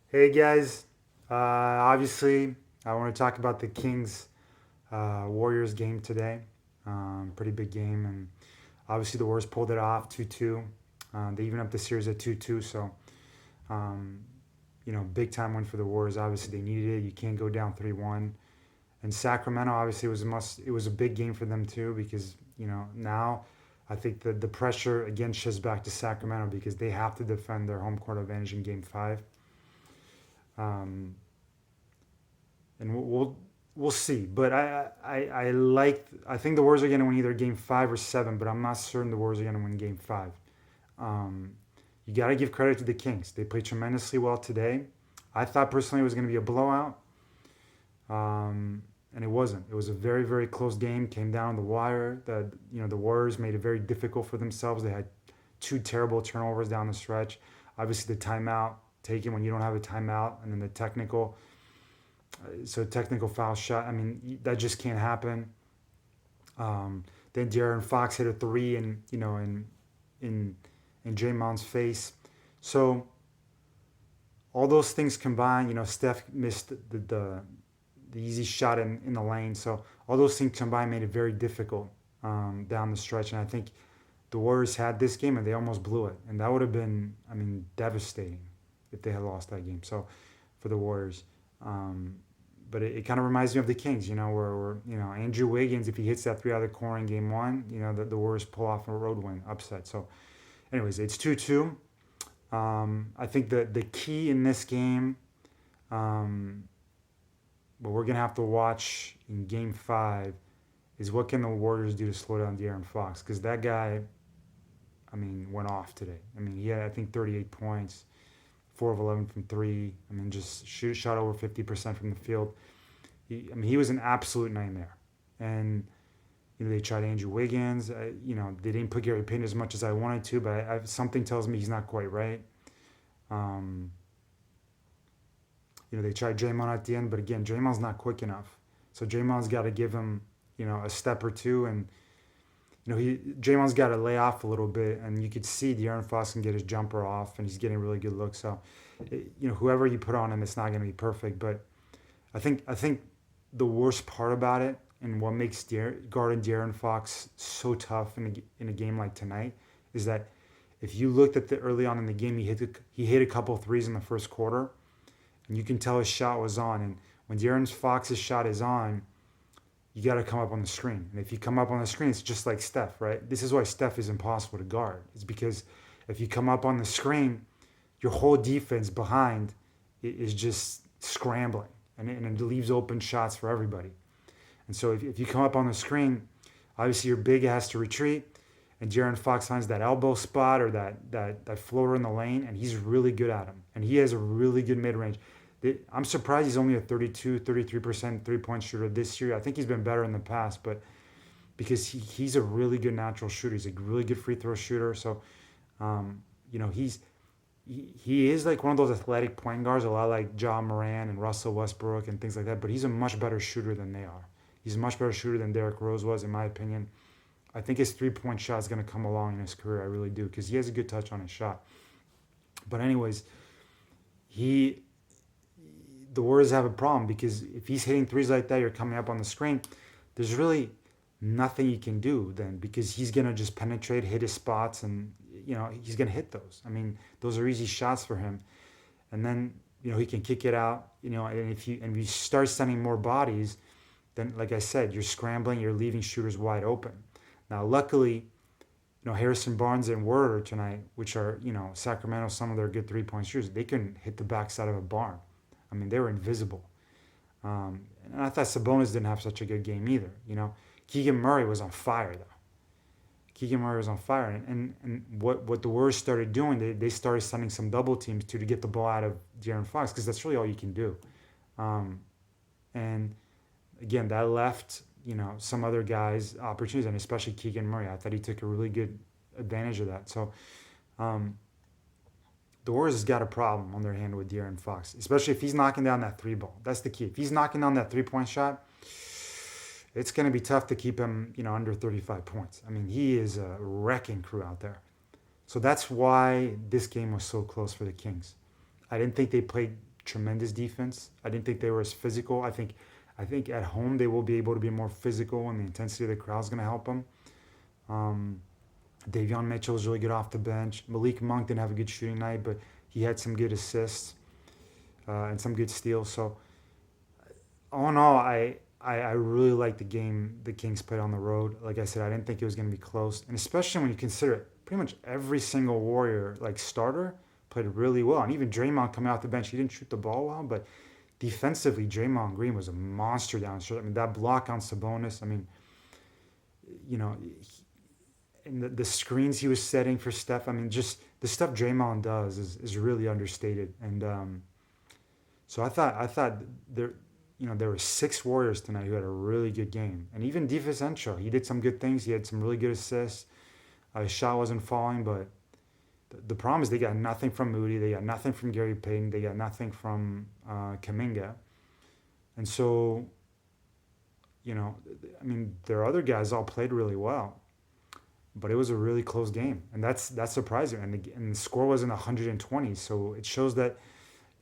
Hey guys, obviously I want to talk about the Kings Warriors game today. Pretty big game, and obviously the Warriors pulled it off 2-2. They even up the series at 2-2, so um, big time win for the Warriors. Obviously they needed it. You can't go down 3-1. And Sacramento obviously was a must. It was a big game for them too because now I think the pressure again shifts back to Sacramento because they have to defend their home court advantage in Game Five. Um, and we'll see. But I think the Warriors are going to win either Game Five or Seven, but I'm not certain the Warriors are going to win Game Five. Um, you got to give credit to the Kings. They played tremendously well today. I thought personally it was going to be a blowout, and it wasn't. It was a very very close game. Came down the wire. The Warriors made it very difficult for themselves. They had two terrible turnovers down the stretch. Obviously the timeout taken when you don't have a timeout, and then the technical foul shot. I mean, that just can't happen. Then De'Aaron Fox hit a three, and in in Draymond's face. So all those things combined, Steph missed the easy shot in the lane. So all those things combined made it very difficult down the stretch. And I think the Warriors had this game and they almost blew it, and that would have been, I mean, devastating if they had lost that game. So for the Warriors. Um, but it kind of reminds me of the Kings, where Andrew Wiggins, if he hits that three out of the corner in game one, the Warriors pull off a road win, upset. So, anyways, it's 2-2. I think the key in this game, um, what we're gonna have to watch in game five, is what can the Warriors do to slow down De'Aaron Fox, because that guy, I mean, went off today. I mean, he had, I think, 38 points, 4 of 11 from three. I mean, just shot over 50% from the field. He was an absolute nightmare. And they tried Andrew Wiggins. They didn't put Gary Payton as much as I wanted to, but something tells me he's not quite right. Um, they tried Draymond at the end, but again, Draymond's not quick enough. So Draymond's got to give him, a step or two, and Draymond's got to lay off a little bit, and you could see De'Aaron Fox can get his jumper off, and he's getting really good looks. So, whoever you put on him, it's not going to be perfect. But I think the worst part about it, and what makes guarding De'Aaron Fox so tough in a game like tonight, is that if you looked at the early on in the game, he hit a couple threes in the first quarter, and you can tell his shot was on. And when De'Aaron Fox's shot is on, you got to come up on the screen. And if you come up on the screen, it's just like Steph, right? This is why Steph is impossible to guard. It's because if you come up on the screen, your whole defense behind is just scrambling, and it leaves open shots for everybody. And so if you come up on the screen, obviously your big has to retreat, and De'Aaron Fox finds that elbow spot or that floater in the lane, and he's really good at him. And he has a really good mid range. I'm surprised he's only a 32, 33% three-point shooter this year. I think he's been better in the past, but because he's a really good natural shooter. He's a really good free throw shooter. So, um, he is like one of those athletic point guards, a lot like Ja Moran and Russell Westbrook and things like that, but he's a much better shooter than they are. He's a much better shooter than Derrick Rose was, in my opinion. I think his three-point shot is going to come along in his career. I really do, because he has a good touch on his shot. But anyways, he the Warriors have a problem because if he's hitting threes like that, you're coming up on the screen. There's really nothing you can do then, because he's gonna just penetrate, hit his spots, and he's gonna hit those. I mean, those are easy shots for him. And then he can kick it out. And if you start sending more bodies, then like I said, you're scrambling, you're leaving shooters wide open. Now, luckily, Harrison Barnes and Werder tonight, which are Sacramento, some of their good 3-point shooters, they can hit the backside of a barn. I mean, they were invisible. And I thought Sabonis didn't have such a good game either. Keegan Murray was on fire though. Keegan Murray was on fire, and what the Warriors started doing, they started sending some double teams to get the ball out of De'Aaron Fox, because that's really all you can do. Um, and again, that left some other guys opportunities, and especially Keegan Murray. I thought he took a really good advantage of that. So um, the Warriors has got a problem on their hand with De'Aaron Fox, especially if he's knocking down that three ball. That's the key. If he's knocking down that 3-point shot, it's going to be tough to keep him, under 35 points. I mean, he is a wrecking crew out there. So that's why this game was so close for the Kings. I didn't think they played tremendous defense. I didn't think they were as physical. I think at home they will be able to be more physical, and the intensity of the crowd is going to help them. Um, Davion Mitchell was really good off the bench. Malik Monk didn't have a good shooting night, but he had some good assists and some good steals. So all in all, I really like the game the Kings played on the road. Like I said, I didn't think it was going to be close, and especially when you consider it, pretty much every single Warrior like starter played really well, and even Draymond coming off the bench, he didn't shoot the ball well, but defensively, Draymond Green was a monster down the stretch. I mean, that block on Sabonis. I mean, you know, and the screens he was setting for Steph. I mean, just the stuff Draymond does is really understated. And so I thought there, there were 6 Warriors tonight who had a really good game, and even DiVincenzo, he did some good things. He had some really good assists. His shot wasn't falling, but the problem is they got nothing from Moody. They got nothing from Gary Payton. They got nothing from Kuminga. And so, I mean, their other guys all played really well, but it was a really close game, and that's surprising. And the score was in the 120, so it shows that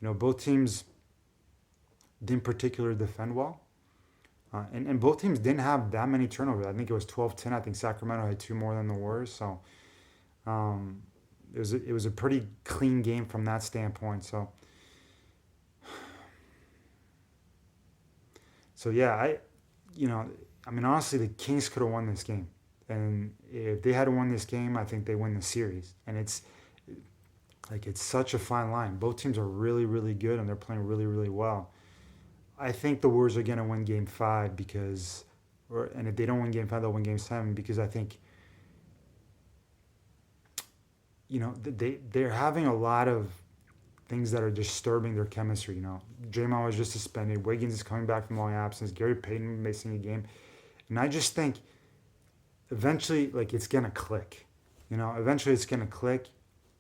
both teams didn't particularly defend well, and both teams didn't have that many turnovers. I think it was 12-10. I think Sacramento had 2 more than the Warriors, so it was a pretty clean game from that standpoint. So yeah, I mean, honestly, the Kings could have won this game. And if they had won this game, I think they win the series. And it's such a fine line. Both teams are really, really good, and they're playing really, really well. I think the Warriors are going to win Game 5 and if they don't win Game 5, they'll win Game 7, because I think, they're having a lot of things that are disturbing their chemistry. Draymond was just suspended. Wiggins is coming back from long absence. Gary Payton missing a game. And I just think eventually, it's going to click. Eventually it's going to click.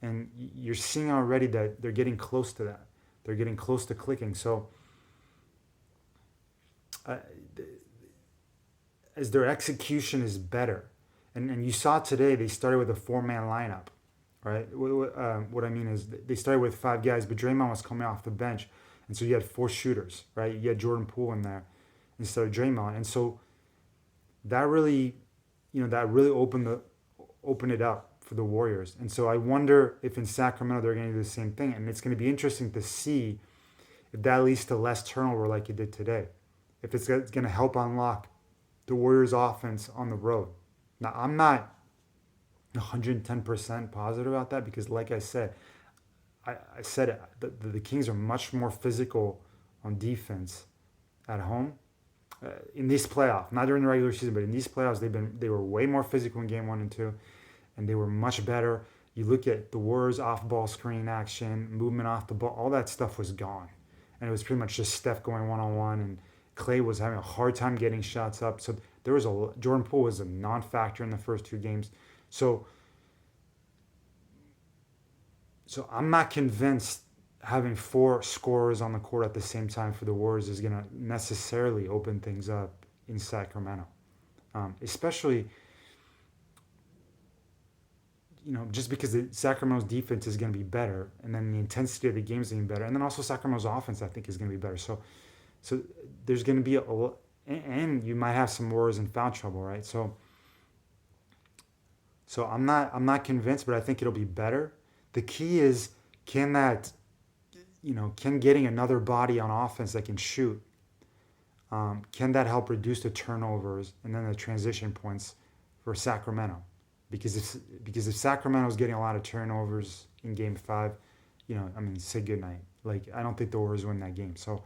And you're seeing already that they're getting close to that. They're getting close to clicking. So as their execution is better. And you saw today they started with a 4-man lineup. Right. What I mean is they started with 5 guys, but Draymond was coming off the bench, and so you had 4 shooters. Right. You had Jordan Poole in there instead of Draymond, and so that really, opened it up for the Warriors. And so I wonder if in Sacramento they're going to do the same thing, and it's going to be interesting to see if that leads to less turnover like it did today. If it's going to help unlock the Warriors' offense on the road. Now I'm not 110% positive about that, because like I said, I said it, the Kings are much more physical on defense at home in this playoff, not during the regular season, but in these playoffs they were way more physical in Game 1 and 2, and they were much better. You look at the Warriors off-ball screen action, movement off the ball, all that stuff was gone, and it was pretty much just Steph going one-on-one, and Klay was having a hard time getting shots up. So Jordan Poole was a non-factor in the first 2 games. So I'm not convinced having 4 scorers on the court at the same time for the Warriors is going to necessarily open things up in Sacramento. Especially, just because Sacramento's defense is going to be better, and then the intensity of the game is going to be better, and then also Sacramento's offense, I think, is going to be better. So there's going to be and you might have some Warriors in foul trouble, right? So I'm not convinced, but I think it'll be better. The key is, can getting another body on offense that can shoot, can that help reduce the turnovers and then the transition points for Sacramento? Because if Sacramento's getting a lot of turnovers in Game 5, say goodnight. I don't think the Warriors win that game. So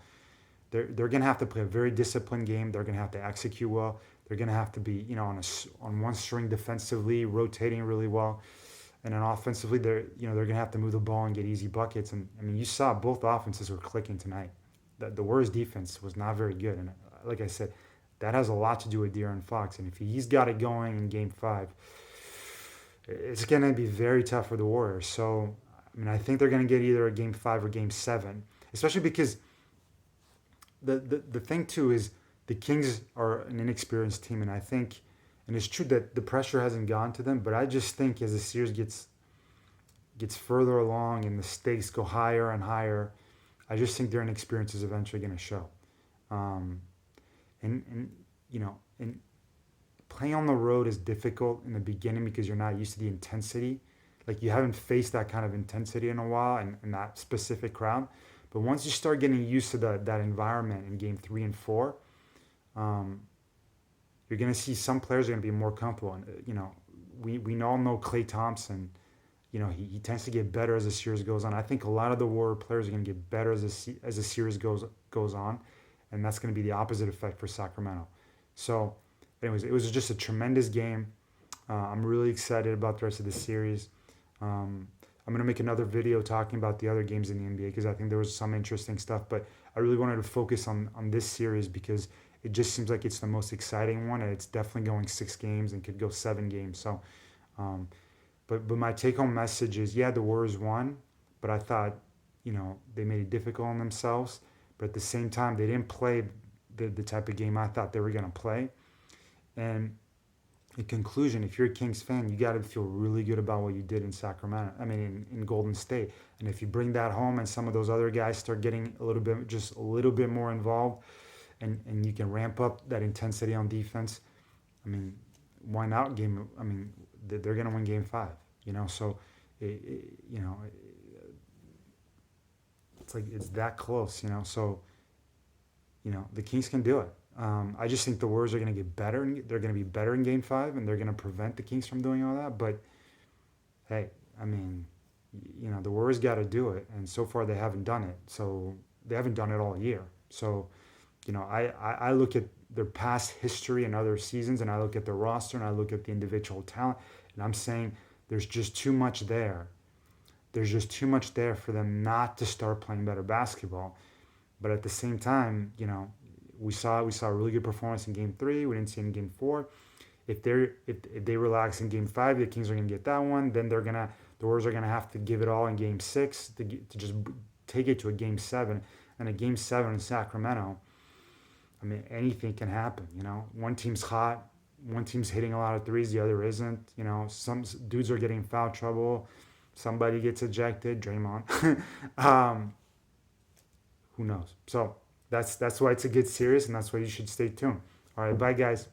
they're going to have to play a very disciplined game. They're going to have to execute well. They're going to have to be, on one string defensively, rotating really well. And then offensively, they're going to have to move the ball and get easy buckets. And you saw both offenses were clicking tonight. The Warriors defense was not very good. And like I said, that has a lot to do with De'Aaron Fox. And if he's got it going in Game 5, it's going to be very tough for the Warriors. So, I think they're going to get either a Game 5 or Game 7, especially because the thing, too, is the Kings are an inexperienced team. And I think, and it's true that the pressure hasn't gone to them, but I just think as the series gets further along and the stakes go higher and higher, I just think their inexperience is eventually going to show. Um, and and playing on the road is difficult in the beginning because you're not used to the intensity. Like you haven't faced that kind of intensity in a while and that specific crowd. But once you start getting used to that environment in game 3 and 4, um, you're going to see some players are going to be more comfortable. And, we all know Klay Thompson. He tends to get better as the series goes on. I think a lot of the Warrior players are going to get better as the series goes on, and that's going to be the opposite effect for Sacramento. So, anyways, it was just a tremendous game. I'm really excited about the rest of the series. I'm going to make another video talking about the other games in the NBA because I think there was some interesting stuff. But I really wanted to focus on this series because it just seems like it's the most exciting one, and it's definitely going 6 games and could go 7 games. So. But my take home message is, yeah, the Warriors won, but I thought, they made it difficult on themselves. But at the same time, they didn't play the type of game I thought they were going to play. And in conclusion, if you're a Kings fan, you got to feel really good about what you did in Sacramento. I mean, in Golden State. And if you bring that home and some of those other guys start getting just a little bit more involved, and you can ramp up that intensity on defense, I mean, why not they're going to win game 5, so it's like it's that close, so the Kings can do it. I just think the Warriors are going to get better, and they're going to be better in game 5, and they're going to prevent the Kings from doing all that. But hey, the Warriors got to do it, and so far they haven't done it. So they haven't done it all year. So I look at their past history and other seasons, and I look at their roster, and I look at the individual talent, and I'm saying there's just too much there. There's just too much there for them not to start playing better basketball. But at the same time, we saw a really good performance in game 3. We didn't see it in game 4. If they relax in game 5, the Kings are gonna get that one. Then the Warriors are gonna have to give it all in game 6 to just take it to a game 7. And a game 7 in Sacramento, anything can happen. One team's hot, one team's hitting a lot of threes, the other isn't. Some dudes are getting foul trouble, somebody gets ejected, Draymond. Who knows? So that's why it's a good series, and that's why you should stay tuned. All right, bye guys.